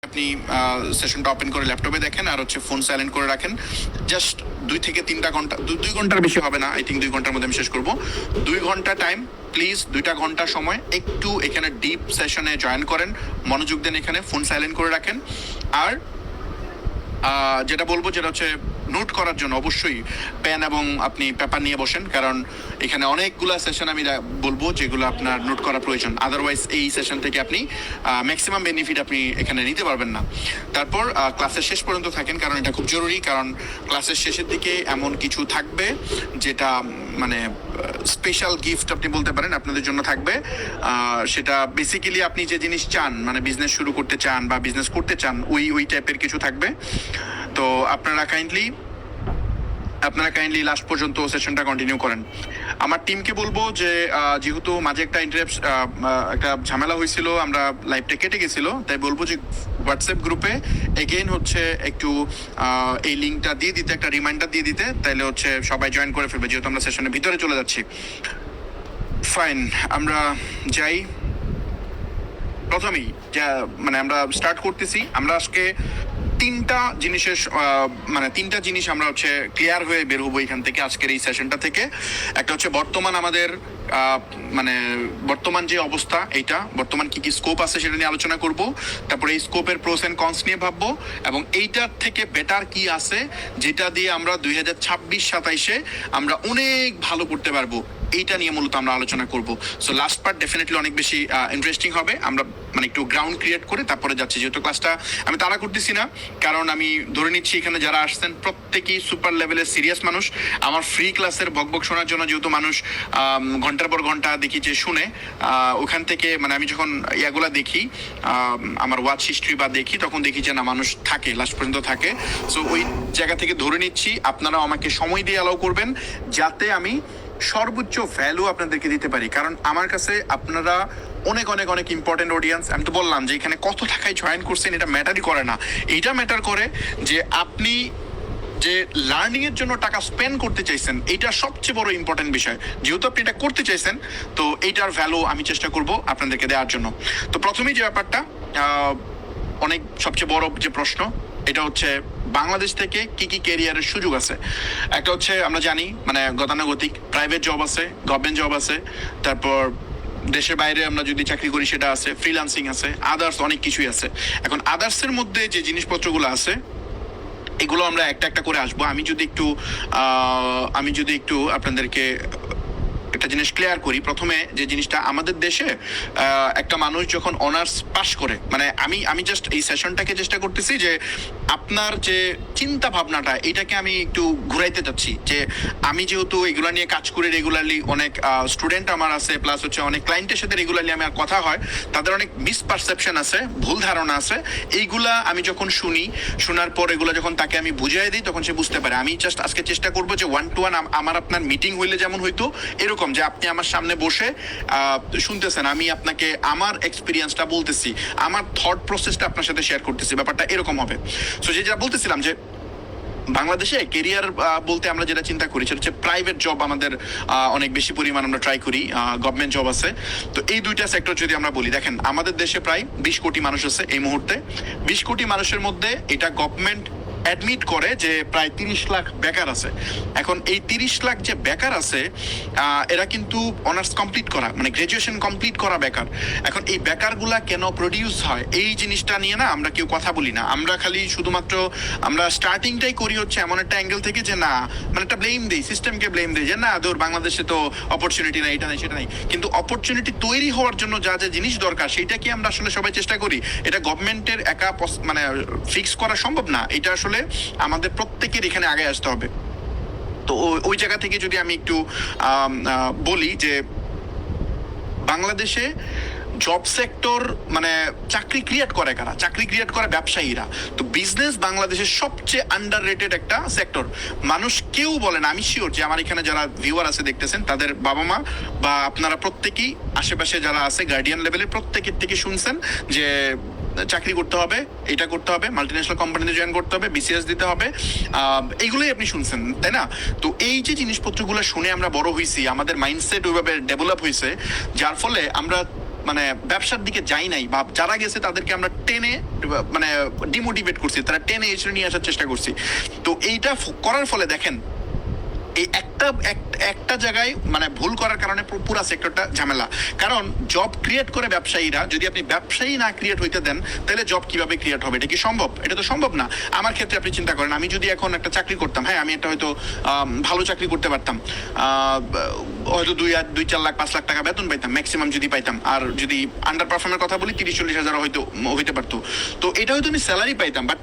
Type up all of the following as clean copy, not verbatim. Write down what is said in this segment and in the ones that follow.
আপনি সেশনটা ওপেন করে ল্যাপটপে দেখেন আর হচ্ছে ফোন সাইলেন্ট করে রাখেন। জাস্ট 2 থেকে 3 ঘন্টা, 2 ঘন্টার বেশি হবে না, আই থিঙ্ক 2 ঘন্টার মধ্যে আমি শেষ করবো। 2 ঘন্টা টাইম, প্লিজ 2টা ঘন্টা সময় একটু এখানে ডিপ সেশনে জয়েন করেন, মনোযোগ দেন, এখানে ফোন সাইলেন্ট করে রাখেন। আর যেটা বলবো যেটা হচ্ছে নোট করার জন্য অবশ্যই পেন এবং আপনি পেপার নিয়ে বসেন, কারণ এখানে অনেকগুলা সেশন আমি বলবো যেগুলো আপনার নোট করা প্রয়োজন। আদারওয়াইজ এই সেশন থেকে আপনি ম্যাক্সিমাম বেনিফিট আপনি এখানে নিতে পারবেন না। তারপর ক্লাসের শেষ পর্যন্ত থাকেন, কারণ এটা খুব জরুরি, কারণ ক্লাসের শেষের দিকে এমন কিছু থাকবে যেটা মানে স্পেশাল গিফট আপনি বলতে পারেন আপনাদের জন্য থাকবে। সেটা বেসিক্যালি আপনি যে জিনিস চান, মানে বিজনেস শুরু করতে চান বা বিজনেস করতে চান, ওই টাইপের কিছু থাকবে। তো আপনারা কাইন্ডলি লাস্ট পর্যন্ত সেশনটা কন্টিনিউ করেন। আমার টিমকে বলবো যে যেহেতু মাঝে একটা ঝামেলা হয়েছিল, আমরা লাইভটা কেটে গেছিল, তাই বলবো যে হোয়াটসঅ্যাপ গ্রুপে এগেইন হচ্ছে একটু এই লিঙ্কটা দিয়ে দিতে, একটা রিমাইন্ডার দিয়ে দিতে, তাইলে হচ্ছে সবাই জয়েন করে ফেলবে, যেহেতু আমরা সেশনের ভিতরে চলে যাচ্ছি। ফাইন, আমরা যাই প্রথমেই, মানে আমরা স্টার্ট করতেছি। আমরা আজকে তিনটা জিনিস আমরা হচ্ছে ক্লিয়ার হয়ে বের হবো এখান থেকে, আজকের এই সেশনটা থেকে। একটা হচ্ছে বর্তমান যে অবস্থা, এইটা বর্তমান কি কি স্কোপ আছে সেটা নিয়ে আলোচনা করব। তারপরে এই স্কোপের প্রোস এন্ড কনস নিয়ে ভাববো, এবং এইটার থেকে বেটার কি আছে যেটা দিয়ে আমরা 2026-27-এ আমরা অনেক ভালো করতে পারবো, এইটা নিয়ে মূলত আমরা আলোচনা করব। সো লাস্ট পার্ট ডেফিনেটলি অনেক বেশি ইন্টারেস্টিং হবে। আমরা মানে একটু গ্রাউন্ড ক্রিয়েট করে তারপরে যাচ্ছি, যেহেতু ক্লাসটা আমি তাড়া করতেছি না, কারণ আমি ধরে নিচ্ছি এখানে যারা আসছেন প্রত্যেকেই সুপার লেভেলের সিরিয়াস মানুষ। আমার ফ্রি ক্লাসের বকবক শোনার জন্য যেহেতু মানুষ ঘন্টার পর ঘন্টা দেখি যে শুনে, ওখান থেকে মানে আমি যখন ইয়াগুলা দেখি, আমার ওয়াচ হিস্ট্রি বা দেখি, তখন দেখি যে না, মানুষ থাকে, লাস্ট পর্যন্ত থাকে। সো ওই জায়গা থেকে ধরে নিচ্ছি আপনারাও আমাকে সময় দিয়ে অ্যালাউ করবেন, যাতে আমি সর্বোচ্চ ভ্যালু আপনাদেরকে দিতে পারি। কারণ আমার কাছে আপনারা অনেক অনেক অনেক ইম্পর্টেন্ট অডিয়েন্স। আমি তো বললাম যে এখানে কত টাকায় জয়েন করছেন এটা ম্যাটারই করে না, এইটা ম্যাটার করে যে আপনি যে লার্নিং এর জন্য টাকা স্পেন্ড করতে চাইছেন, এইটা সবচেয়ে বড় ইম্পর্টেন্ট বিষয়। যেহেতু আপনি এটা করতে চাইছেন, তো এইটার ভ্যালু আমি চেষ্টা করব আপনাদেরকে দেওয়ার জন্য। তো প্রথমেই যে ব্যাপারটা, সবচেয়ে বড় যে প্রশ্ন, এটা হচ্ছে বাংলাদেশ থেকে কি কি ক্যারিয়ারের সুযোগ আছে। একটা হচ্ছে আমরা জানি মানে গতানুগতিক প্রাইভেট জব আছে, গভর্নমেন্ট জব আছে, তারপর দেশের বাইরে আমরা যদি চাকরি করি সেটা আছে, ফ্রিল্যান্সিং আছে, আদার্স অনেক কিছুই আছে। এখন আদার্সের মধ্যে যে জিনিসপত্রগুলো আছে এগুলো আমরা একটা একটা করে আসবো। আমি যদি একটু আপনাদেরকে একটা জিনিস ক্লিয়ার করি। প্রথমে যে জিনিসটা, আমাদের দেশে একটা মানুষ যখন অনার্স পাস করে, মানে আমি জাস্ট এই সেশনটাকে চেষ্টা করতেছি যে আপনার যে চিন্তা ভাবনাটা, এটাকে আমি একটু ঘুরাইতে চাচ্ছি। যে আমি যেহেতু এগুলো নিয়ে কাজ করি রেগুলারলি, অনেক স্টুডেন্ট আমার আছে, প্লাস হচ্ছে অনেক ক্লায়েন্টের সাথে রেগুলারলি আমার কথা হয়, তাদের অনেক মিসপারসেপশন আছে, ভুল ধারণা আছে। এইগুলা আমি যখন শোনার পর এগুলো যখন তাকে আমি বুঝিয়ে দিই, তখন সে বুঝতে পারে। আমি জাস্ট আজকে চেষ্টা করবো যে 1-to-1 আমার আপনার মিটিং হইলে যেমন হইতো, এরকম যে আপনি আমার সামনে বসে শুনতেছেন, আমি আপনাকে আমার এক্সপিরিয়েন্সটা বলতেছি, আমার থট প্রসেসটা আপনার সাথে শেয়ার করতেছি, ব্যাপারটা এরকম হবে। সো যেটা বলতেছিলাম যে বাংলাদেশে কেরিয়ার বলতে আমরা যেটা চিন্তা করি সেটা হচ্ছে প্রাইভেট জব। আমাদের অনেক বেশি পরিমাণ আমরা ট্রাই করি, গভর্নমেন্ট জব আছে। তো এই দুইটা সেক্টর যদি আমরা বলি, দেখেন আমাদের দেশে প্রায় 20 কোটি মানুষ আছে এই মুহূর্তে। 20 কোটি মানুষের মধ্যে এটা গভর্নমেন্ট অ্যাডমিট করে যে প্রায় 30 লাখ বেকার আছে। এখন এই 30 লাখ যে বেকার আছে, এরা কিন্তু অনার্স কমপ্লিট করা, মানে গ্রাজুয়েশন কমপ্লিট করা বেকার। এখন এই বেকারগুলা কেন প্রডিউস হয়, এই জিনিসটা নিয়ে না আমরা কেউ কথা বলি না। আমরা খালি শুধুমাত্র আমরা স্টার্টিংটাই করি হচ্ছে এমন একটা অ্যাঙ্গেল থেকে যে না, মানে একটা ব্লেম দেই, সিস্টেমকে ব্লেম দেই যে না ধর বাংলাদেশে তো অপরচুনিটি নাই, এটা নাই সেটা নাই। কিন্তু অপরচুনিটি তৈরি হওয়ার জন্য যা যা জিনিস দরকার, সেইটা কি আমরা আসলে সবাই চেষ্টা করি? এটা গভর্নমেন্টের একা মানে ফিক্স করা সম্ভব না, এটা আসলে আমাদের প্রত্যেকের এখানে আগে আসতে হবে। তো ওই জায়গা থেকে যদি আমি একটু বলি যে বাংলাদেশে জব সেক্টর মানে চাকরি ক্রিয়েট করে কারা? চাকরি ক্রিয়েট করে ব্যবসায়ীরা। তো বিজনেস বাংলাদেশের সবচেয়ে আন্ডাররেটেড একটা সেক্টর। মানুষ কেউ বলে না, আমি শিওর যে আমার এখানে যারা ভিউয়ার আছে দেখতেছেন, তাদের বাবা মা বা আপনারা প্রত্যেকেই আশেপাশে যারা আছে গার্ডিয়ান লেভেলে, প্রত্যেকের থেকে শুনছেন যে চাকরি করতে হবে, এটা করতে হবে, মাল্টিন্যাশনাল কোম্পানিতে জয়েন করতে হবে, বিসিএস দিতে হবে, এইগুলোই আপনি শুনছেন, তাই না? তো এই যে জিনিসপত্রগুলো শুনে আমরা বড় হয়েছি, আমাদের মাইন্ডসেট ওইভাবে ডেভেলপ হয়েছে, যার ফলে আমরা মানে ব্যবসার দিকে যাই নাই, বা যারা গেছে তাদেরকে আমরা টেনে মানে ডিমোটিভেট করছি, তারা টেনে এসে নিয়ে আসার চেষ্টা করছি। তো এইটা করার ফলে দেখেন এই একটা জায়গায় মানে ভুল করার কারণে পুরো সেক্টরটা ঝামেলা। কারণ জব ক্রিয়েট করে ব্যবসায়ীরা, যদি আপনি ব্যবসায়ী না ক্রিয়েট হইতে দেন তাহলে জব কিভাবে ক্রিয়েট হবে? এটা কি সম্ভব? এটা তো সম্ভব না। আমার ক্ষেত্রে আপনি চিন্তা করেন, আমি যদি এখন একটা চাকরি করতাম, হ্যাঁ আমি একটা হয়তো ভালো চাকরি করতে পারতাম, হয়তো 2-4 লাখ 5 লাখ টাকা বেতন পাইতাম ম্যাক্সিমাম যদি পাইতাম, আর যদি আন্ডার পারফর্মের কথা বলি 30-40 হাজার হয়তো হইতে পারতো। তো এটা হয়তো আমি স্যালারি পাইতাম, বাট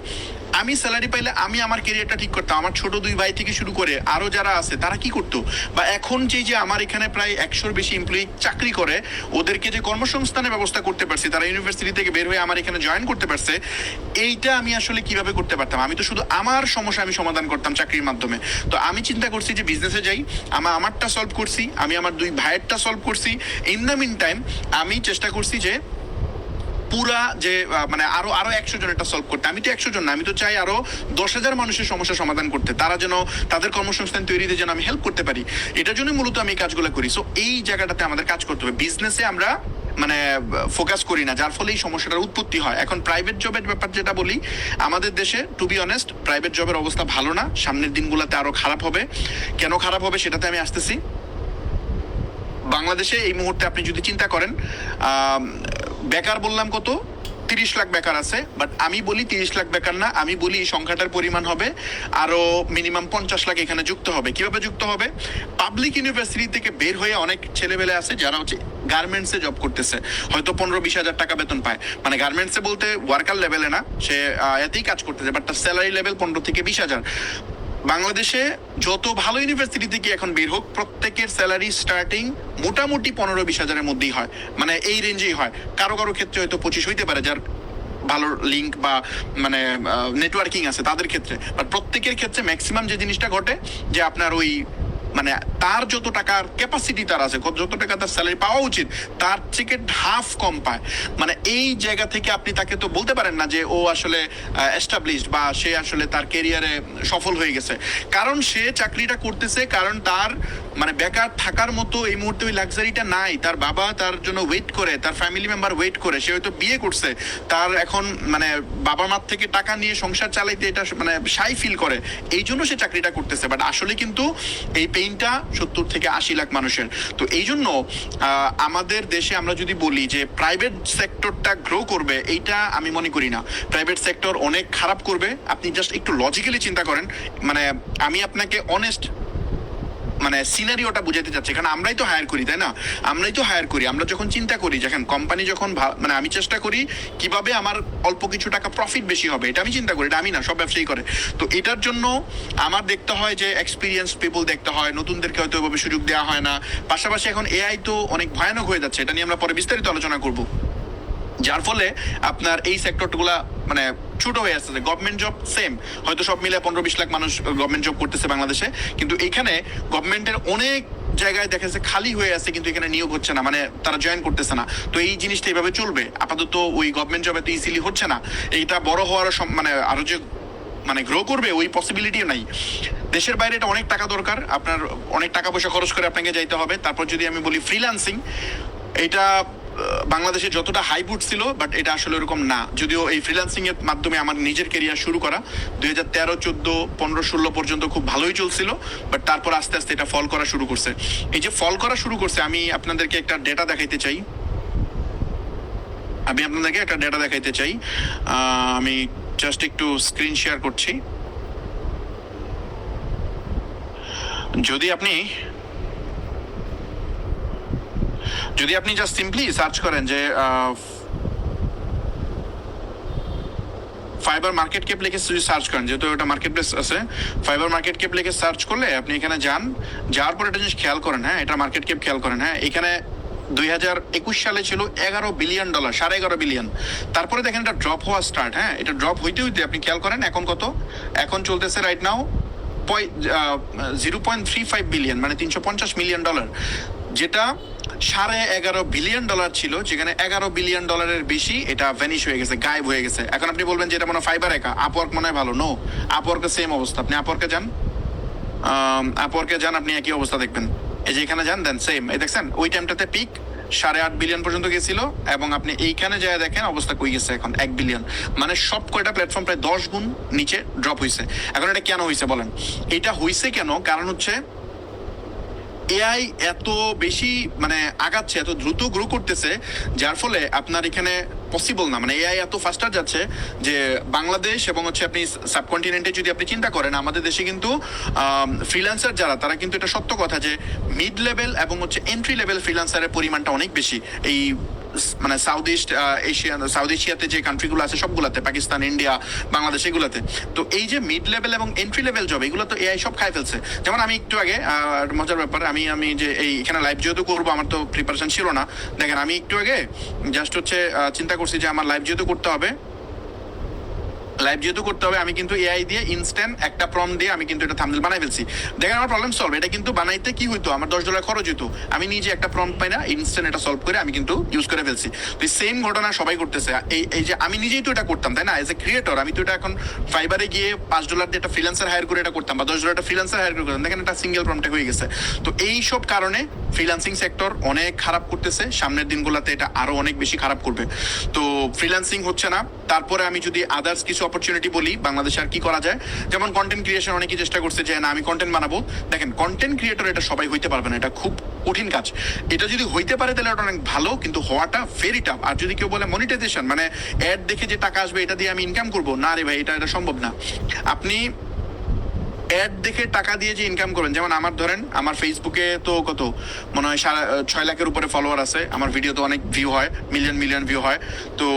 আমি স্যালারি পাইলে আমি আমার কেরিয়ারটা ঠিক করতাম। আমার ছোট 2 ভাই থেকে শুরু করে আরো যারা আছে তারা কি করতো, বা এখন যে আমার এখানে প্রায় 100-র বেশি এমপ্লয়ি চাকরি করে, ওদেরকে যে কর্মসংস্থানের ব্যবস্থা করতে পারছি, তারা ইউনিভার্সিটি থেকে বের হয়ে আমার এখানে জয়েন করতে পারছে, এইটা আমি আসলে কিভাবে করতে পারতাম? আমি তো শুধু আমার সমস্যা আমি সমাধান করতাম চাকরির মাধ্যমে। তো আমি চিন্তা করছি যে বিজনেসে যাই, আমারটা সলভ করছি, আমি আমার 2 ভাইয়েরটা সলভ করছি। ইন দ্য মিন টাইম আমি চেষ্টা করছি যে পুরা যে মানে আরো 100 জনেরটা সলভ করতে। আমি তো 100 জন না, আমি তো চাই আরো 10,000 মানুষের সমস্যা সমাধান করতে, তারা যেন তাদের কর্মসংস্থান তৈরিতে যেন আমি হেল্প করতে পারি। এটার জন্য মূলত আমি এই কাজগুলো করি। সো এই জায়গাটাতে আমাদের কাজ করতে হবে। বিজনেসে আমরা মানে ফোকাস করি না, যার ফলে এই সমস্যাটার উৎপত্তি হয়। এখন প্রাইভেট জবের ব্যাপার যেটা বলি, আমাদের দেশে টু বি অনেস্ট প্রাইভেট জবের অবস্থা ভালো না, সামনের দিনগুলোতে আরো খারাপ হবে। কেন খারাপ হবে সেটাতে আমি আসতেছি। বাংলাদেশে এই মুহূর্তে আপনি যদি চিন্তা করেন, বেকার বললাম কত, 30 লাখ বেকার আছে, বাট আমি বলি 30 লাখ বেকার না, আমি বলি এই সংখ্যাটার পরিমাণ হবে আরো মিনিমাম 50 লাখ এখানে যুক্ত হবে। কিভাবে যুক্ত হবে? পাবলিক ইউনিভার্সিটি থেকে বের হয়ে অনেক ছেলেবেলে আছে যারা হচ্ছে গার্মেন্টসে জব করতেছে, হয়তো 15-20 হাজার টাকা বেতন পায়। মানে গার্মেন্টসে বলতে ওয়ার্কার লেভেলে না, সে এতেই কাজ করতেছে, বাট তার স্যালারি লেভেল 15-20 হাজার। বাংলাদেশে যত ভালো ইউনিভার্সিটি থেকে এখন বের হোক, প্রত্যেকের স্যালারি স্টার্টিং মোটামুটি 15-20 হাজারের মধ্যেই হয়, মানে এই রেঞ্জেই হয়। কারো কারো ক্ষেত্রে হয়তো 25 হইতে পারে, যার ভালো লিঙ্ক বা মানে নেটওয়ার্কিং আছে তাদের ক্ষেত্রে। বাট প্রত্যেকের ক্ষেত্রে ম্যাক্সিমাম যে জিনিসটা ঘটে, যে আপনার ওই মানে তার যত টাকার ক্যাপাসিটি তার আছে, যত টাকা তার স্যালারি পাওয়া উচিত, তার থেকে হাফ কম পায়। মানে এই জায়গা থেকে আপনি তাকে তো বলতে পারেন না যে ও আসলে এস্টাবলিশড বা সে আসলে তার কেরিয়ারে সফল হয়ে গেছে। কারণ সে চাকরিটা করতেছে, কারণ তার মানে বেকার থাকার মতো এই মুহূর্তে ওই লাক্সারিটা নাই। তার বাবা তার জন্য ওয়েট করে, তার ফ্যামিলি মেম্বার ওয়েট করে, সে হয়তো বিয়ে করছে, তার এখন মানে বাবা মার থেকে টাকা নিয়ে সংসার চালাইতে এটা মানে সাই ফিল করে, এই জন্য সে চাকরিটা করতেছে। বাট আসলে কিন্তু এই পেইনটা 70-80 লাখ মানুষের। তো এই জন্য আমাদের দেশে আমরা যদি বলি যে প্রাইভেট সেক্টরটা গ্রো করবে, এইটা আমি মনে করি না। প্রাইভেট সেক্টর অনেক খারাপ করবে। আপনি জাস্ট একটু লজিক্যালি চিন্তা করেন, মানে আমি আপনাকে অনেস্ট মানে সিনারিওটা বুঝাতে চাচ্ছি, কারণ আমরাই তো হায়ার করি, তাই না? আমরাই তো হায়ার করি। আমরা যখন চিন্তা করি, যখন কোম্পানি যখন মানে আমি চেষ্টা করি কিভাবে আমার অল্প কিছু টাকা প্রফিট বেশি হবে, এটা আমি চিন্তা করি। এটা আমি না, সব ব্যবসায়ী করে। তো এটার জন্য আমার দেখতে হয় যে এক্সপিরিয়েন্স পিপল দেখতে হয়, নতুনদেরকে হয়তো ওইভাবে সুযোগ দেওয়া হয় না। পাশাপাশি এখন এআই তো অনেক ভয়ানক হয়ে যাচ্ছে, এটা নিয়ে আমরা পরে বিস্তারিত আলোচনা করব। যার ফলে আপনার এই সেক্টরগুলা মানে ছোট হয়ে আসছে। গভর্নমেন্ট জব সেম, হয়তো সব মিলে 15-20 লাখ মানুষ গভর্নমেন্ট জব করতেছে বাংলাদেশে, কিন্তু এখানে গভর্নমেন্টের অনেক জায়গায় দেখা যাচ্ছে খালি হয়ে আছে, কিন্তু এখানে নিয়োগ হচ্ছে না, মানে তারা জয়েন করতেছে না। তো এই জিনিসটা এইভাবে চলবে আপাতত। ওই গভর্নমেন্ট জব এত ইজিলি হচ্ছে না। এইটা বড় হওয়ার মানে আরো যে মানে গ্রো করবে ওই পসিবিলিটিও নাই। দেশের বাইরে এটা অনেক টাকা দরকার, আপনার অনেক টাকা পয়সা খরচ করে আপনাকে যাইতে হবে। তারপর যদি আমি বলি ফ্রিল্যান্সিং, এটা বাংলাদেশে যতটা হাইপুট ছিল, বাট এটা আসলে এরকম না। যদিও এই ফ্রিল্যান্সিং এর মাধ্যমে আমার নিজের ক্যারিয়ার শুরু করা 2013, 14, 15, 16 পর্যন্ত খুব ভালোই চলছিল, বাট তারপর আস্তে আস্তে এটা ফল করা শুরু করছে। এই যে ফল করা শুরু করছে, আমি আপনাদেরকে একটা ডেটা দেখাইতে চাই। আমি জাস্ট একটু স্ক্রিন শেয়ার করছি। যদি আপনি জাস্ট সিম্পলি সার্চ করেন যে ফাইবার মার্কেট ক্যাপ লিখে যদি সার্চ করেন, যেহেতু ওটা মার্কেট প্লেস আছে, ফাইবার মার্কেট ক্যাপ লিখে সার্চ করলে আপনি এখানে যাওয়ার পর একটা জিনিস খেয়াল করেন, হ্যাঁ এটা মার্কেট ক্যাপ খেয়াল করেন। হ্যাঁ এখানে 2021 সালে ছিল $11 বিলিয়ন, $11.5 বিলিয়ন। তারপরে দেখেন এটা ড্রপ হওয়া স্টার্ট। হ্যাঁ এটা ড্রপ হইতে হইতে আপনি খেয়াল করেন এখন কত, এখন চলতেছে রাইট নাও 0.35 বিলিয়ন, মানে $350 মিলিয়ন, যেটা $11.5 বিলিয়ন ছিল, যেখানে $11 বিলিয়ন বেশি এটা ভ্যানিশ হয়ে গেছে, গায়েব হয়ে গেছে। এখন আপনি বলবেন যে এটা মনে হয় ফাইবার একা, আপওয়ার্ক মনে হয় ভালো। নো, আপওয়ার্কের সেম অবস্থা। আপনি আপওয়ার্কে যান, আপনি একই অবস্থা দেখবেন। এই যে এখানে যান, দেন সেম, এই দেখছেন ওই টাইমটাতে পিক, 8.5 বিলিয়ন পর্যন্ত গেছিল, এবং আপনি এইখানে যায় দেখেন অবস্থা কই গেছে এখন 1 বিলিয়ন। মানে সব কয়টা প্ল্যাটফর্ম প্রায় 10 গুণ নিচে ড্রপ হয়েছে। এখন এটা কেন হয়েছে বলেন? এটা হয়েছে কেন? কারণ হচ্ছে এআই এত বেশি মানে আগাচ্ছে, এত দ্রুত গ্রো করতেছে, যার ফলে আপনার এখানে পসিবল না, মানে এআই এত ফাস্টার যাচ্ছে যে বাংলাদেশ এবং হচ্ছে আপনি সাবকন্টিনেন্টে যদি আপনি চিন্তা করেন, আমাদের দেশে কিন্তু ফ্রিল্যান্সার যারা, তারা কিন্তু এটা সত্য কথা যে মিড লেভেল এবং হচ্ছে এন্ট্রি লেভেল ফ্রিল্যান্সারের পরিমাণটা অনেক বেশি এই মানে সাউথ ইস্ট সাউথ এশিয়াতে যে কান্ট্রিগুলো আছে সবগুলাতে, পাকিস্তান, ইন্ডিয়া, বাংলাদেশ, এগুলাতে। তো এই যে মিড লেভেল এবং এন্ট্রি লেভেল জব, এগুলো তো এআই সব খাই ফেলছে। যেমন আমি একটু আগে মজার ব্যাপার, আমি যে এখানে লাইভ যেহেতু করবো, আমার তো প্রিপারেশন ছিল না। দেখেন আমি একটু আগে জাস্ট হচ্ছে চিন্তা করছি যে আমার লাইভ যেহেতু করতে হবে, আমি কিন্তু এআই দিয়ে ইনস্ট্যান্ট একটা প্রম্পট দিয়ে আমি কিন্তু এটা থাম্বনেল বানাই ফেলছি। দেখেন আমার প্রবলেম সলভ। এটা কিন্তু বানাইতে কি হইতো, আমার $10 খরচ হইতো, আমি নিজে একটা প্রম্পট পাই না, ইনস্ট্যান্ট এটা সলভ করে আমি কিন্তু ইউজ করে ফেলছি। তো এই সেম ঘটনা সবাই করতেছে। এই যে আমি নিজেই তো এটা করতাম, তাই না? এজ এ ক্রিয়েটর আমি তো এটা এখন ফাইবারে গিয়ে $5 দিয়ে একটা ফ্রিল্যান্সার হায়ার করে এটা করতাম, বা $10 একটা ফ্রিল্যান্সার হায়ার করে করতাম। দেখেন একটা সিঙ্গেল প্রম্পটে হয়ে গেছে। তো এই সব কারণে ফ্রিল্যান্সিং সেক্টর অনেক খারাপ করতেছে, সামনের দিনগুলোতে এটা আরো অনেক বেশি খারাপ করবে। তো ফ্রিল্যান্সিং হচ্ছে না। তারপরে আমি যদি আদার্স কিছু অপরচুনিটি বলি বাংলাদেশে আর কি করা যায়, যেমন কন্টেন্ট ক্রিয়েশন অনেকেই চেষ্টা করছে যে না আমি কন্টেন্ট বানাবো। দেখেন কন্টেন্ট ক্রিয়েটর এটা সবাই হইতে পারবে না, এটা খুব কঠিন কাজ। এটা যদি হইতে পারে তাহলে ওটা অনেক ভালো, কিন্তু হওয়াটা ভেরি টাফ। আর যদি কেউ বলে মনিটাইজেশন মানে অ্যাড দেখে যে টাকা আসবে এটা দিয়ে আমি ইনকাম করবো, না রে ভাই, এটা সম্ভব না। আপনি অ্যাড দেখে টাকা দিয়ে যে ইনকাম করবেন, যেমন আমার ধরেন আমার ফেসবুকে তো কত মনে হয় 6 লাখের উপরে ফলোয়ার আছে, আমার ভিডিও তো অনেক ভিউ হয়, মিলিয়ন ভিউ হয়। তো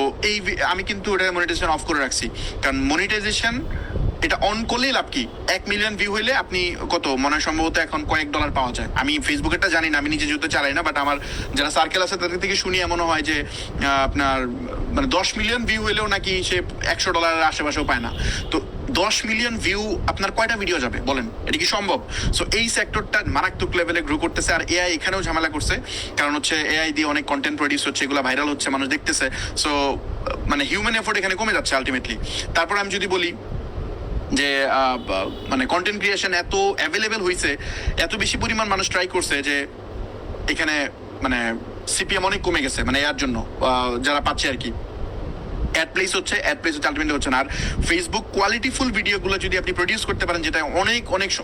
আমি কিন্তু ওটা মনিটাইজেশন অফ করে রাখছি, কারণ মনিটাইজেশন এটা অন করলেই লাভ কি, 1 মিলিয়ন ভিউ হইলে আপনি কত মনে হয় সম্ভবত এখন কয়েক ডলার পাওয়া যায়। আমি ফেসবুকেরটা জানি না, আমি নিজে যেহেতু চালাই না, বাট আমার যারা সার্কেল আছে তাদের থেকে শুনি এমন হয় যে আপনার মানে 10 মিলিয়ন ভিউ হইলেও নাকি সে $100 আশেপাশেও পায় না। তো 10 মিলিয়ন ভিউ আপনার কয়টা ভিডিও যাবে বলেন? এটা কি সম্ভব? সো এই সেক্টরটা মারাত্মক লেভেলে গ্রো করতেছে। আর এআই এখানেও ঝামেলা করছে, কারণ হচ্ছে এআই দিয়ে অনেক কন্টেন্ট প্রডিউস হচ্ছে, এগুলো ভাইরাল হচ্ছে, মানুষ দেখতেছে। সো মানে হিউম্যান এফোর্ট এখানে কমে যাচ্ছে আলটিমেটলি। তারপর আমি যদি বলি যে মানে কন্টেন্ট ক্রিয়েশন এত অ্যাভেলেবেল হয়েছে, এত বেশি পরিমাণ মানুষ ট্রাই করছে যে এখানে মানে সিপিএম অনেক কমে গেছে, মানে এর জন্য যারা পাচ্ছে আর কি। অ্যাড প্লেস হচ্ছে আলটিমেটলি হচ্ছে না। আর ফেসবুক কোয়ালিটিফুল ভিডিওগুলো যদি আপনি প্রডিউস করতে পারেন, যেটা অনেক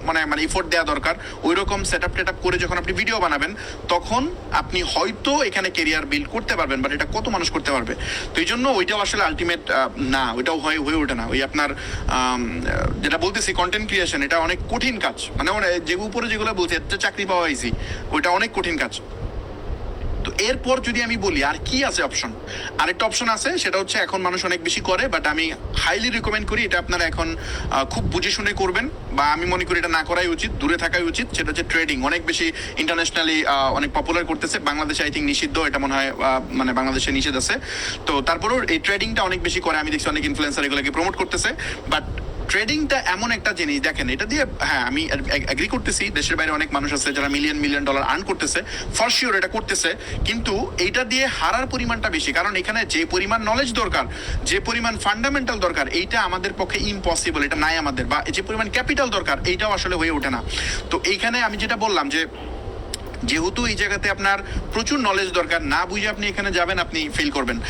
মানে এফোর্ট দেওয়া দরকার, ওই রকম সেট আপ করে যখন আপনি ভিডিও বানাবেন, তখন আপনি হয়তো এখানে কেরিয়ার বিল্ড করতে পারবেন, বাট এটা কত মানুষ করতে পারবে? তো এই জন্য ওইটাও আসলে আলটিমেট না, ওইটাও হয়ে ওঠে না। ওই আপনার যেটা বলতেছি কন্টেন্ট ক্রিয়েশন, এটা অনেক কঠিন কাজ, মানে যে উপরে যেগুলো বলছি এত চাকরি পাওয়া ইজি, ওইটা অনেক কঠিন কাজ। তো এরপর যদি আমি বলি আর কি আছে অপশন, আরেকটা অপশন আছে, সেটা হচ্ছে এখন মানুষ অনেক বেশি করে, বাট আমি হাইলি রিকমেন্ড করি এটা আপনারা এখন খুব বুঝে শুনে করবেন, বা আমি মনে করি এটা না করাই উচিত, দূরে থাকাই উচিত। সেটা হচ্ছে ট্রেডিং। অনেক বেশি ইন্টারন্যাশনালি অনেক পপুলার করতেছে, বাংলাদেশে আই থিঙ্ক নিষিদ্ধ, এটা মনে হয় মানে বাংলাদেশে নিষেধ আছে। তো তারপরেও এই ট্রেডিংটা অনেক বেশি করে, আমি দেখছি অনেক ইনফ্লুয়েন্সার এগুলোকে প্রমোট করতেছে। বাট ট্রেডিংটা এমন একটা জিনিস, দেখেন এটা দিয়ে, হ্যাঁ আমি এগ্রি করতেছি, দেশের বাইরে অনেক মানুষ আছে যারা মিলিয়ন ডলার আর্ন করতেছে, ফর শিওর এটা করতেছে, কিন্তু এইটা দিয়ে হারার পরিমাণটা বেশি। কারণ এখানে যে পরিমাণ নলেজ দরকার, যে পরিমাণ ফান্ডামেন্টাল দরকার, এইটা আমাদের পক্ষে ইম্পসিবল, এটা নাই আমাদের। বা যে পরিমাণ ক্যাপিটাল দরকার, এইটাও আসলে হয়ে ওঠে না। তো এইখানে আমি যেটা বললাম যে যেহেতু এই জায়গাতে আপনার প্রচুর নলেজ দরকার, না বুঝে আপনি এখানে যাবেন, আপনি ফেল করবেন।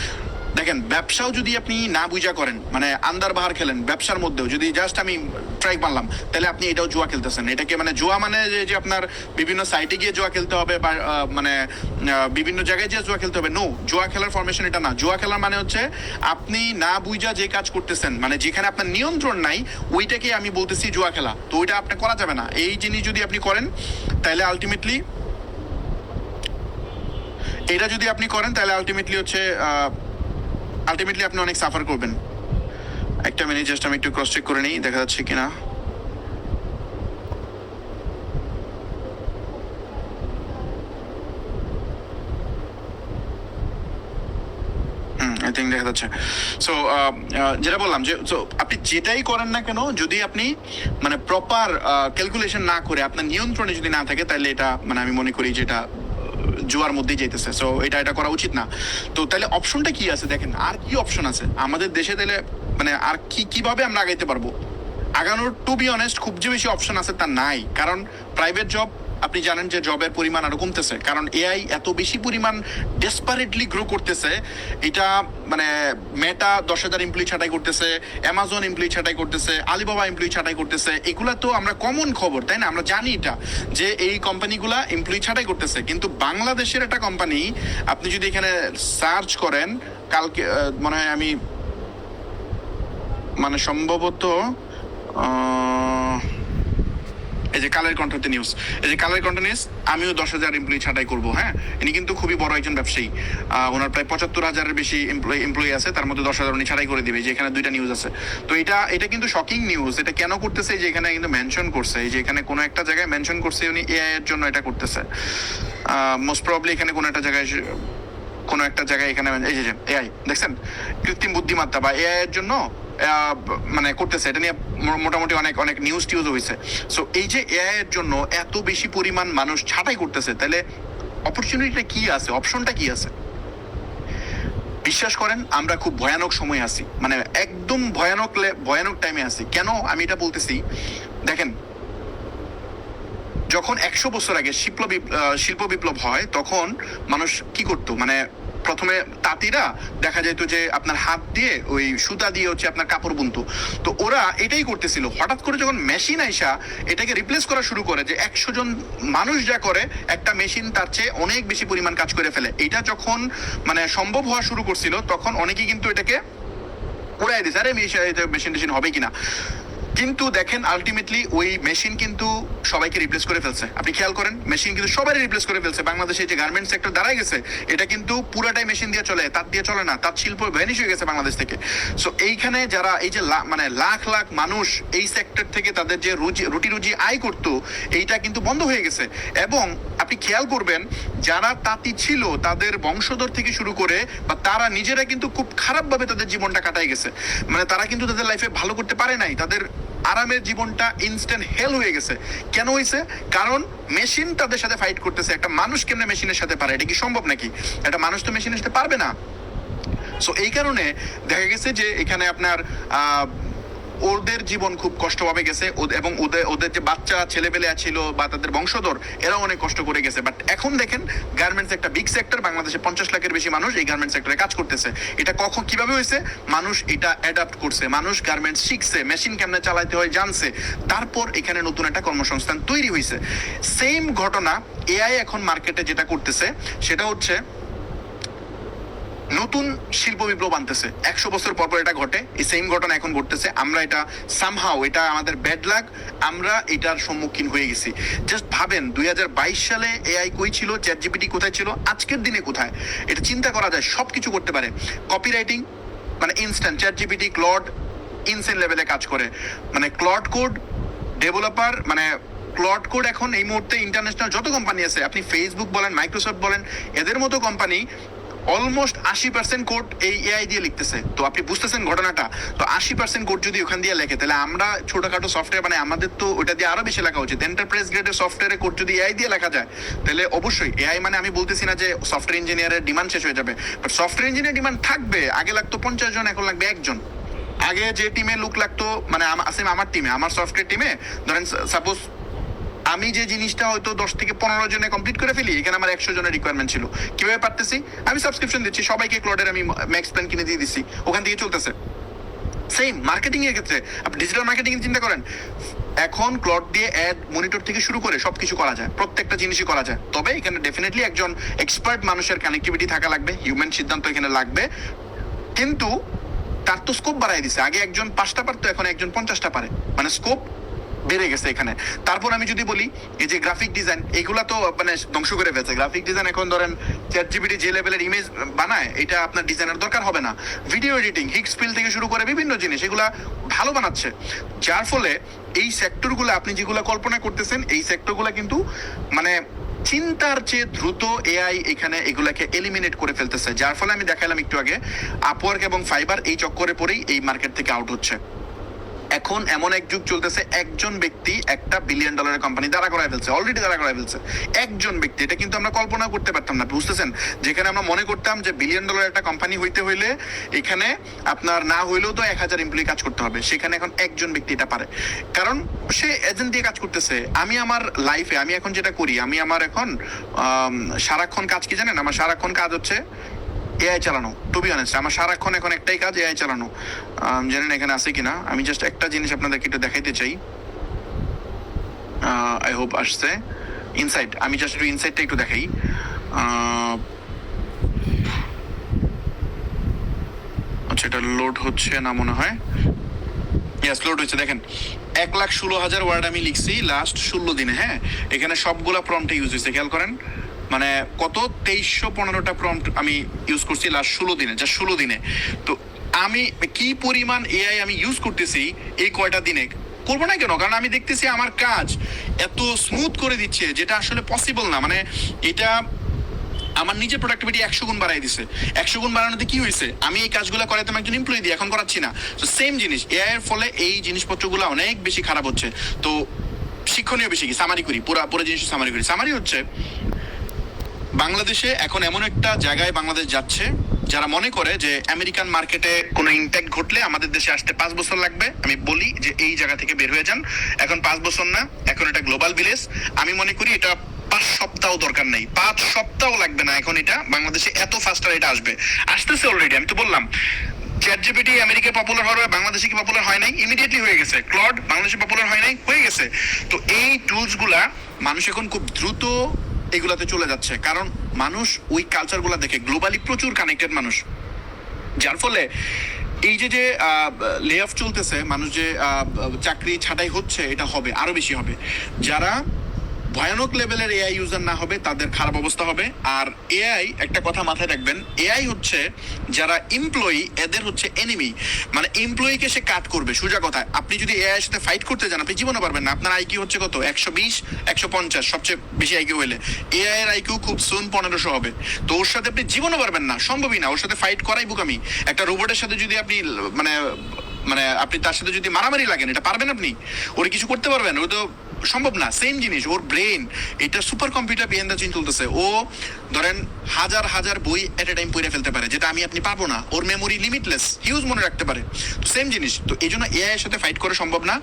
দেখেন ব্যবসাও যদি আপনি না বুঝা করেন, মানে আন্দার বাহার খেলেন, ব্যবসার মধ্যেও যদি জাস্ট আমি ট্রাই মারলাম, তাহলে আপনি এটাও জুয়া খেলতেছেন। এটাকে মানে জুয়া মানে যে আপনার বিভিন্ন সাইটে গিয়ে জুয়া খেলতে হবে, বা মানে বিভিন্ন জায়গায় যে জুয়া খেলতে হবে, নো, জুয়া খেলার ফরমেশন এটা না। জুয়া খেলার মানে হচ্ছে আপনি না বুঝা যে কাজ করতেছেন, মানে যেখানে আপনার নিয়ন্ত্রণ নাই, ওইটাকে আমি বলতেছি জুয়া খেলা। তো ওইটা আপনি করা যাবে না। এই জিনিস যদি আপনি করেন, তাহলে আলটিমেটলি এটা যদি আপনি করেন, তাহলে আলটিমেটলি আপনি অনেক সাফার করবেন। একটা মিনিট, জাস্ট আমি একটু ক্রস চেক করে নিই, দেখা যাচ্ছে কিনা। আই থিঙ্ক দেখা যাচ্ছে। সো যেটা বললাম যে আপনি যেটাই করেন না কেন, যদি আপনি মানে প্রপার ক্যালকুলেশন না করে, আপনার নিয়ন্ত্রণে যদি না থাকে, তাহলে এটা মানে আমি মনে করি যে এটা জুয়ার মধ্যেই যাইতেছে। সো এটা করা উচিত না। তো তাহলে অপশনটা কি আছে দেখেন, আর কি অপশন আছে আমাদের দেশে? তাহলে মানে আর কিভাবে আমরা আগাইতে পারবো? আগানোর টু বি অনেস্ট খুব যে বেশি অপশন আছে তা নাই, কারণ প্রাইভেট জব আপনি জানেন যে জবের পরিমাণ আরো কমতেছে, কারণ এআই এত বেশি পরিমাণ ডেসপারেটলি গ্রো করতেছে। এটা মানে মেটা 10,000 এমপ্লয়ি ছাঁটাই করতেছে, অ্যামাজন এমপ্লয়ি ছাঁটাই করতেছে, আলিবাবা এমপ্লয়ি ছাঁটাই করতেছে। এগুলা তো আমরা কমন খবর, তাই না? আমরা জানি এটা যে এই কোম্পানিগুলা এমপ্লয়ি ছাঁটাই করতেছে। কিন্তু বাংলাদেশের একটা কোম্পানি, আপনি যদি এখানে সার্চ করেন, কালকে মনে হয় আমি মানে সম্ভবত এই যে কালের কণ্ঠতে নিউজ, এই যে কালের কণ্ঠ নিউজ, আমিও 10,000 এমপ্লয়ি ছাঁটাই করবো। হ্যাঁ, ইনি কিন্তু খুবই বড় একজন ব্যবসায়ী, ওনার প্রায় 75,000-এর বেশি এমপ্লয়ি আছে, তার মধ্যে 10,000 উনি ছাঁটাই করে দিবে। যে এখানে দুইটা নিউজ আছে। তো এটা কিন্তু শকিং নিউজ। এটা কেন করতেছে? যে এখানে কিন্তু মেনশন করছে, এই যে এখানে কোনো একটা জায়গায় মেনশন করছে উনি এআই এর জন্য এটা করতেছে। মোস্ট প্রবাবলি এখানে কোনো একটা জায়গায় এখানে এই যে এআই দেখছেন, কৃত্রিম বুদ্ধিমত্তা বা এআই এর জন্য মানে করতেছে। এটা নিয়ে মোটামুটি অনেক অনেক নিউজ টিউজ হয়েছে। সো এই যে এআই এর জন্য এত বেশি পরিমাণ মানুষ ছাঁটাই করতেছে, তাহলে অপরচুনিটিটা কি আছে, অপশনটা কি আছে? বিশ্বাস করেন আমরা খুব ভয়ানক সময় আছি, মানে একদম ভয়ানক টাইমে আছি। কেন আমি এটা বলতেছি? দেখেন, যখন 100 বছর আগে শিল্প বিপ্লব হয়, তখন মানুষ কি করতো? মানে প্রথমে তাঁতিরা দেখা যেত যে আপনার হাত দিয়ে ওই সুতা দিয়ে হচ্ছে আপনার কাপড় বুনতো। তো ওরা এটাই করতেছিল। হঠাৎ করে যখন মেশিন আইসা এটাকে রিপ্লেস করা শুরু করে, যে 100 জন মানুষ যা করে একটা মেশিন তার চেয়ে অনেক বেশি পরিমাণ কাজ করে ফেলে, এটা যখন মানে সম্ভব হওয়া শুরু করছিল, তখন অনেকেই কিন্তু এটাকে উড়াই দিছে, আরে মেশিন টেশিন হবে কিনা। কিন্তু দেখেন আলটিমেটলি ওই মেশিন কিন্তু সবাইকে রিপ্লেস করে ফেলছে। আপনি খেয়াল করেন, মেশিন কিন্তু সবাই রিপ্লেস করে ফেলছে। বাংলাদেশে যে গার্মেন্টস সেক্টর দাঁড়ায় গেছে, এটা কিন্তু পুরাটাই মেশিন দিয়ে চলে, তার দিয়ে চলে না। তার শিল্প ভ্যানিশ হয়ে গেছে বাংলাদেশ থেকে। সো এইখানে যারা এই যে মানে লাখ লাখ মানুষ এই সেক্টর থেকে তাদের যে রুজি আয় করতো, এইটা কিন্তু বন্ধ হয়ে গেছে। এবং আপনি খেয়াল করবেন, যারা তাঁতি ছিল তাদের বংশধর থেকে শুরু করে বা তারা নিজেরা কিন্তু খুব খারাপভাবে তাদের জীবনটা কাটাই গেছে। মানে তারা কিন্তু তাদের লাইফে ভালো করতে পারে নাই, তাদের আরামের জীবনটা ইনস্ট্যান্ট হেল হয়ে গেছে। কেন হয়েছে? কারণ মেশিন তাদের সাথে ফাইট করতেছে। একটা মানুষ কেমনে মেশিনের সাথে পারে? এটা কি সম্ভব নাকি? একটা মানুষ তো মেশিনের সাথে পারবে না। সো এই কারণে দেখা গেছে যে এখানে আপনার ওদের জীবন খুব কষ্টভাবে গেছে, এবং ওদের যে বাচ্চা ছেলেপেলে ছিল বা তাদের বংশধর, এরাও অনেক কষ্ট করে গেছে। বাট এখন দেখেন, গার্মেন্টস একটা বিগ সেক্টর, বাংলাদেশে 50 লাখের বেশি মানুষ এই গার্মেন্টস সেক্টরে কাজ করতেছে। এটা কিভাবে হয়েছে? মানুষ এটা অ্যাডাপ্ট করছে, মানুষ গার্মেন্টস শিখছে, মেশিন কেমনে চালাতে হয় জানছে, তারপর এখানে নতুন একটা কর্মসংস্থান তৈরি হয়েছে। সেম ঘটনা এআই এখন মার্কেটে যেটা করতেছে, সেটা হচ্ছে নতুন শিল্প বিপ্লব আনতেছে। 100 বছর পর এটা ঘটে, এই সেম ঘটনা এখন ঘটতেছে। আমরা এটা সামহাও, এটা আমাদের ব্যাড লাক, আমরা এটার সম্মুখীন হয়ে গেছি। জাস্ট ভাবেন 2022 সালে এআই কই ছিল, চ্যাট জিপিটি কোথায় ছিল, আজকের দিনে কোথায়? এটা চিন্তা করা যায়। সব কিছু করতে পারে। কপিরাইটিং মানে instant, chat GPT Claude insane লেভেলে কাজ করে। মানে ক্লড কোড ডেভেলপার, মানে ক্লড কোড এখন এই মুহূর্তে ইন্টারন্যাশনাল যত কোম্পানি আছে, আপনি ফেসবুক বলেন, মাইক্রোসফট বলেন, এদের মতো কোম্পানি অলমোস্ট 80% কোড এই এআই দিয়ে লিখতেছে। তো আপনি বুঝতেছেন ঘটনাটা। তো 80% কোড যদি ওখান দিয়ে লেখে, তাহলে আমরা ছোটখাটো সফটওয়্যার, মানে আমাদের তো ওটা দিয়ে আরো বেশি লেখা উচিত। এন্টারপ্রাইজ গ্রেডের সফটওয়্যারে কোড যদি এআই দিয়ে লেখা যায়, তাহলে অবশ্যই এআই, মানে আমি বলতেছি না যে সফটওয়্যার ইঞ্জিনিয়ারের ডিমান্ড শেষ হয়ে যাবে, বাট সফটওয়্যার ইঞ্জিনিয়ার ডিমান্ড থাকবে। আগে লাগতো 50 জন, এখন লাগবে 1 জন। আগে যে টিমে লোক লাগতো, মানে আমার টিমে, আমার সফটওয়্যার টিমে ধরেন সাপোজ আমি যে জিনিসটা হয়তো 10 থেকে 15 জনে কমপ্লিট করে ফেলি, এখানে আমার 100 জনের রিকোয়ারমেন্ট ছিল। কিভাবে পারতেছি? আমি সাবস্ক্রিপশন দিচ্ছি সবাইকে, ক্লডের আমি ম্যাক্স প্ল্যান কিনে দিয়ে দিচ্ছি, ওখান থেকে চলতেছে। সেম মার্কেটিং এর ক্ষেত্রে, আপনি ডিজিটাল মার্কেটিং চিন্তা করেন, এখন ক্লড দিয়ে অ্যাড মনিটর থেকে শুরু করে সবকিছু করা যায়, প্রত্যেকটা জিনিসই করা যায়। তবে এখানে ডেফিনেটলি একজন এক্সপার্ট মানুষের কানেক্টিভিটি থাকা লাগবে, হিউম্যান সিদ্ধান্ত এখানে লাগবে। কিন্তু তার তো স্কোপ বাড়াই দিছে। আগে একজন 5টা পারতো, এখন একজন 50টা পারে, মানে স্কোপ বেড়ে গেছে এখানে। তারপর আমি যদি বলি, এই যে গ্রাফিক ডিজাইন, এগুলা তো মানে ধ্বংস করে ফেলছে। গ্রাফিক ডিজাইন এখন ধরেন চ্যাট জিপিটি যে লেভেলের ইমেজ বানায়, এটা আপনার ডিজাইনের দরকার হবে না। ভিডিও এডিটিং, হিক্স ফিল থেকে শুরু করে বিভিন্ন জিনিস, এগুলা ভালো বানাচ্ছে। যার ফলে এই সেক্টরগুলো আপনি যেগুলো কল্পনা করতেছেন, এই সেক্টরগুলো কিন্তু মানে চিন্তার চেয়ে দ্রুত এআই এখানে এগুলাকে এলিমিনেট করে ফেলতেছে। যার ফলে আমি দেখালাম একটু আগে, আপওয়ার্ক এবং ফাইবার এই চক্করে পড়েই এই মার্কেট থেকে আউট হচ্ছে। এখন এমন এক যুগ চলতেছে, একজন ব্যক্তি একটা $1 বিলিয়ন কোম্পানি দাঁড়া করায় ফেলছে, অলরেডি দাঁড়া করায় ফেলছে একজন ব্যক্তি। এটা কিন্তু আমরা কল্পনা করতে পারতাম না, বুঝতেছেন? যেখানে আমরা মনে করতাম যে $1 বিলিয়ন একটা কোম্পানি হইতে হইলে এখানে আপনার না হইলেও তো 1000 এমপ্লয়ি কাজ করতে হবে, সেখানে এখন একজন ব্যক্তি এটা পারে, কারণ সে এজেন্ট দিয়ে কাজ করতেছে। আমি আমার লাইফে আমি এখন যেটা করি, আমি আমার এখন সারাক্ষণ কাজ কি জানেন? আমার সারাক্ষণ কাজ হচ্ছে এআই চালানো। টু বি অনেস্ট, আমার সারাক্ষণ এখন একটাই কাজ, এআই চালানো। জানেন এখানে আছে কিনা, আমি জাস্ট একটা জিনিস আপনাদেরকে একটু দেখাইতে চাই। আই হোপ আসছে ইনসাইট। আমি জাস্ট একটু ইনসাইটটা একটু দেখাই। আচ্ছা, এটা লোড হচ্ছে না মনে হয়। ইয়েস, লোড হচ্ছে। দেখেন 1,16,000 ওয়ার্ড আমি লিখছি লাস্ট 16 দিনে। হ্যাঁ, এখানে সবগুলা প্রম্পটে ইউজ হয়েছে, খেয়াল করেন। মানে কত 2315টা প্রম্পট আমি ইউজ করছি লাস্ট 16 দিনে, যা 16 দিনে। তো আমি কি পরিমাণ এআই আমি ইউজ করতেছি এই কয়টা দিনে, করবো না কেন? কারণ আমি দেখতেছি আমার কাজ এত স্মুথ করে দিচ্ছে, যেটা আসলে পসিবল না। মানে এটা আমার নিজের প্রোডাক্টিভিটি 100 গুণ বাড়াই দিছে। 100 গুণ বাড়ানোতে কি হয়েছে? আমি এই কাজগুলো করাইতাম একজন এমপ্লয়ি দিয়ে, এখন করাচ্ছি না। তো সেম জিনিস এআই এর ফলে এই জিনিসপত্রগুলো অনেক বেশি খারাপ হচ্ছে। তো শিক্ষণীয় বেশি কি সামারি করি, পুরো জিনিস সামারি করি। সামারি হচ্ছে, বাংলাদেশে এখন এমন একটা জায়গায় বাংলাদেশ যাচ্ছে, যারা মনে করে যে আমেরিকান মার্কেটে কোনো ইম্প্যাক্ট ঘটলে আমাদের দেশে আসতে 5 বছর লাগবে। আমি বলি যে এই জায়গা থেকে বের হয়ে যান। এখন 5 বছর না, এখন এটা গ্লোবাল ভিলেজ। আমি মনে করি এটা 5 সপ্তাহ দরকার নেই, 5 সপ্তাহ লাগবে না। এখন এটা বাংলাদেশে এত ফাস্টার এটা আসবে, আসতেছে অলরেডি। আমি তো বললাম চ্যাটজিপিটি আমেরিকায় পপুলার হওয়ার বাংলাদেশে কি পপুলার হয় নাই? ইমিডিয়েটলি হয়ে গেছে। ক্লড বাংলাদেশে পপুলার হয় নাই? হয়ে গেছে। তো এই টুলস গুলা মানুষ এখন খুব দ্রুত এগুলাতে চলে যাচ্ছে, কারণ মানুষ ওই কালচার গুলা দেখে। গ্লোবালি প্রচুর কানেক্টেড মানুষ, যার ফলে এই যে যে লে অফ চলতেছে, মানুষ যে চাকরি ছাঁটাই হচ্ছে, এটা হবে, আরো বেশি হবে। যারা ভয়ানক লেভেলের এআই ইউজার না হবে তাদের খারাপ অবস্থা হবে। আর এআই, একটা কথা মাথায় রাখবেন, এআই হচ্ছে যারা এমপ্লয়ি এদের হচ্ছে এনিমি। মানে এমপ্লয়িকে সে কাট করবে, সোজা কথা। আপনি যদি এআই এর সাথে ফাইট করতে যান, আপনি জীবনে পারবেন না। আপনার আইকিউ হচ্ছে কত? 120, 150, সবচেয়ে বেশি আইকিউ হলে। এআই এর আইকিউ খুব সুন 1500 হবে। তো ওর সাথে আপনি জীবনে পারবেন না, সম্ভবই না। ওর সাথে ফাইট করাই বুকামি। একটা রোবটের সাথে যদি আপনি মানে মানে আপনি তার সাথে যদি মারামারি লাগেন, এটা পারবেন আপনি? ওরে কিছু করতে পারবেন? ও তো সম্ভব না। সেম জিনিস, ওর ব্রেন এটা super computer behind the scene চলতেছে। ও ধরেন হাজার হাজার বই এট এ টাইম পড়ে ফেলতে পারে, যেটা আমি আপনি পারবো না। ওর মেমোরি লিমিটলেস, হিউজ মনে রাখতে পারে। তো সেম জিনিস। তো এই জন্য এআই এর সাথে ফাইট করা সম্ভব না।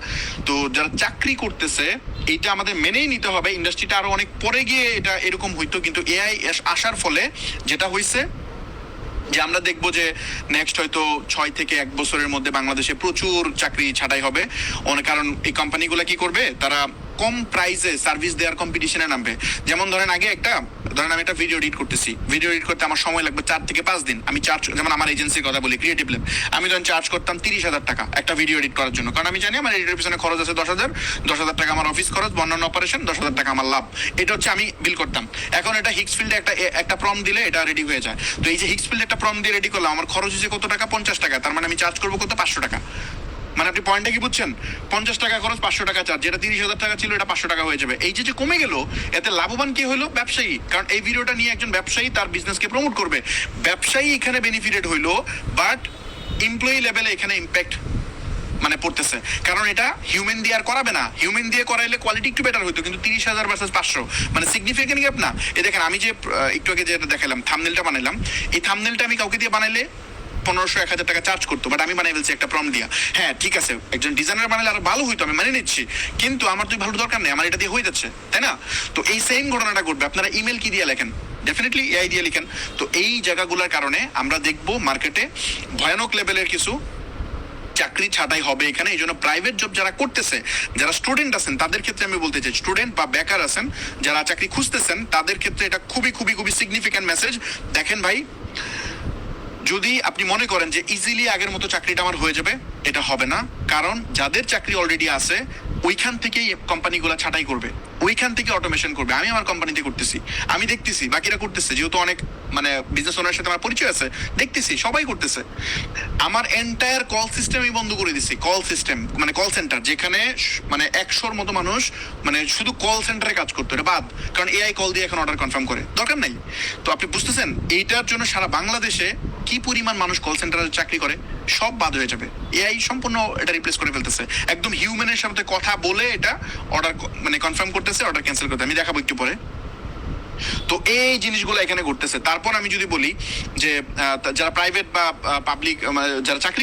তো যারা চাকরি করতেছে, এইটা আমাদের মেনেই নিতে হবে। ইন্ডাস্ট্রিটা আরো অনেক পরে গিয়ে এটা এরকম হইতো, কিন্তু এআই আসার ফলে যেটা হয়েছে যে আমরা দেখবো যে নেক্সট হয়তো 6 থেকে 1 বছরের মধ্যে বাংলাদেশে প্রচুর চাকরি ছাঁটাই হবে। অনেক, কারণ এই কোম্পানিগুলো কি করবে, তারা কম প্রাইসে সার্ভিস দেওয়ার কম্পিটিশনে নামবে। যেমন ধরেন আগে ধরেন আমি একটা ভিডিও এডিট করতেছি, ভিডিও এডিট করতে আমার সময় লাগবে 4 থেকে 5 দিন। আমি চার্জ, যেমন আমার এজেন্সির কথা বলি, ক্রিয়েটিভ ল্যাব, আমি ধরেন চার্জ করতাম 30,000 টাকা একটা ভিডিও এডিট করার জন্য। কারণ আমি জানি আমার এডিটের পিছনে খরচ আছে 10,000, 10,000 টাকা আমার অফিস খরচ, অন্যান্য অপারেশন, 10,000 টাকা আমার লাভ। এটা হচ্ছে আমি বিল করতাম। এখন এটা হিক্স ফিল্ডে একটা প্রম্পট দিলে এটা রেডি হয়ে যায়। তো এই যে হিক্স ফিল্ডে একটা প্রম্পট দিয়ে রেডি করলাম, আমার খরচ হচ্ছে কত টাকা? 50 টাকা। তার মানে আমি চার্জ করবো কত? 500 টাকা। মানে আপনি পয়েন্টটা কি বুঝছেন? 50 টাকা খরচ, 500 টাকা চার্জ। যেটা 30,000 টাকা ছিল, এটা 500 টাকা হয়ে যাবে। এই যে কমে গেল, এতে লাভবান কে হলো? ব্যবসায়ী। কারণ এই ভিডিওটা নিয়ে একজন ব্যবসায়ী তার বিজনেসকে প্রমোট করবে, ব্যবসায়ী এখানে বেনিফিটেড হইলো। বাট এমপ্লয়ি লেভেলে এখানে ইম্প্যাক্ট মানে পড়তেছে, কারণ এটা হিউম্যান দিয়ে আর করাবে না। হিউম্যান দিয়ে করাইলে কোয়ালিটি একটু বেটার হইতো, কিন্তু 30,000 ভার্সেস 500 মানে সিগনিফিকেন্ট গ্যাপ না? এই দেখেন, আমি যে একটু আগে যেটা দেখালাম, থাম্বনেলটা বানাইলাম, এই থাম্বনেলটা আমি কাউকে দিয়ে বানাইলে 1500-1000 টাকা চার্জ করতো, বাট আমি বানাই ফেলছি একটা প্রম্পট দিয়া। হ্যাঁ ঠিক আছে, একজন ডিজাইনার বানালে আরো ভালো হইতো, আমি মানে নিচ্ছি, কিন্তু আমার তো ভালো দরকার নেই, আমার এটা দিয়ে হয়ে যাচ্ছে, তাই না? তো এই সেম ঘটনাটা ঘটবে। আপনারা ইমেল কি দিয়ে লেখেন? ডেফিনেটলি এআই দিয়ে লিখেন। তো এই জায়গাগুলোর কারণে আমরা দেখবো মার্কেটে ভয়ানক লেভেলের কিছু চাকরি ছাঁটাই হবে এখানে। এই জন্য প্রাইভেট জব যারা করতেছে, যারা স্টুডেন্ট আছেন, তাদের ক্ষেত্রে আমি বলতে চাই, স্টুডেন্ট বা বেকার আছেন, যারা চাকরি খুঁজতেছেন, তাদের ক্ষেত্রে এটা খুবই খুবই খুবই সিগনিফিক্যান্ট মেসেজ। দেখেন ভাই, যদি আপনি মনে করেন যে ইজিলি আগের মতো চাকরিটা আমার হয়ে যাবে, এটা হবে না। কারণ যাদের চাকরি অলরেডি আছে, ওইখান থেকেই কোম্পানিগুলো ছাঁটাই করবে, ওইখান থেকে অটোমেশন করবে। আমি আমার কোম্পানিতে করতেছি, আমি দেখতেছি বাকিরা করতেছে, যেহেতু অনেক মানে বিজনেস ওনারের সাথে আমার পরিচয় আছে, দেখতেছি সবাই করতেছে। আমার এন্টায়ার কল সিস্টেম আমি বন্ধ করে দিছি। কল সিস্টেম মানে কল সেন্টার, যেখানে মানে 100-র মতো মানুষ মানে শুধু কল সেন্টারে কাজ করতো, এটা বাদ। কারণ এআই কল দিয়ে এখন অর্ডার কনফার্ম করে, দরকার নাই। তো আপনি বুঝতেছেন, এইটার জন্য সারা বাংলাদেশে কি পরিমাণ মানুষ কল সেন্টারে চাকরি করে সব বাদ হয়ে যাবে। এআই সম্পূর্ণ এটা রিপ্লেস করে ফেলতেছে, একদম হিউম্যানের সাথে কথা বলে এটা অর্ডার মানে কনফার্ম করতেছে, অর্ডার ক্যান্সেল করতে। আমি দেখাবো একটু পরে। তো এই জিনিসগুলো এখানে ঘটতেছে। তারপর আমি যদি বলি যে যারা প্রাইভেট বা পাবলিক যারা চাকরি